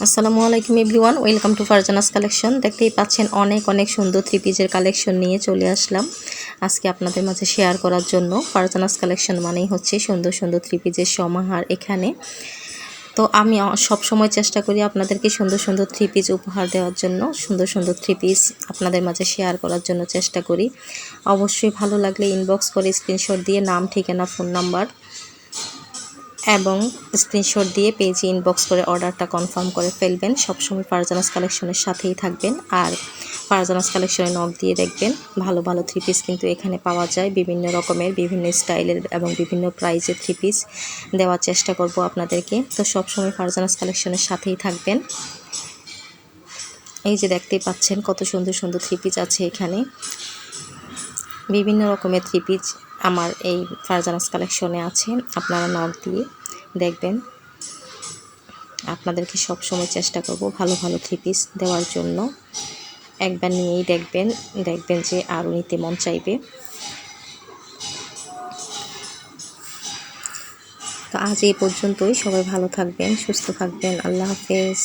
আসসালামু আলাইকুম everyone, welcome to Farzana's collection. দেখতেই পাচ্ছেন অনেক অনেক সুন্দর থ্রি পিসের কালেকশন নিয়ে চলে আসলাম আজকে আপনাদের মাঝে শেয়ার করার জন্য। ফারজানাস কালেকশন মানেই হচ্ছে সুন্দর সুন্দর থ্রি পিসের সমাহার। এখানে তো আমি সব সময় চেষ্টা করি আপনাদেরকে সুন্দর সুন্দর থ্রি পিস উপহার দেওয়ার জন্য, সুন্দর সুন্দর থ্রি পিস আপনাদের মাঝে শেয়ার করার জন্য চেষ্টা করি। অবশ্যই ভালো লাগলে ইনবক্স করে স্ক্রিনশট দিয়ে নাম, ঠিকানা, ফোন নাম্বার এবং স্ক্রিনশট দিয়ে পেজে ইনবক্স করে অর্ডারটা কনফার্ম করে ফেলবেন। সবসময় ফারজানাস কালেকশনের সাথেই থাকবেন আর ফারজানাস কালেকশনে নক দিয়ে দেখবেন। ভালো ভালো থ্রি পিস কিন্তু এখানে পাওয়া যায়, বিভিন্ন রকমের, বিভিন্ন স্টাইলের এবং বিভিন্ন প্রাইজের থ্রি পিস দেওয়ার চেষ্টা করব আপনাদেরকে। তো সবসময় ফারজানাস কালেকশনের সাথেই থাকবেন। এই যে দেখতেই পাচ্ছেন কত সুন্দর সুন্দর থ্রি পিস আছে এখানে। বিভিন্ন রকমের থ্রি পিস আমার এই ফারজানাস কালেকশনে আছে, আপনারা নক দিয়ে দেখবেন। আপনাদেরকে সব সময় চেষ্টা করব ভালো ভালো থ্রি পিস দেওয়ার জন্য। একবার নিয়েই দেখবেন যে আরও নিতে মন চাইবে। তো আজ এই পর্যন্তই। সবাই ভালো থাকবেন, সুস্থ থাকবেন। আল্লাহ হাফেজ।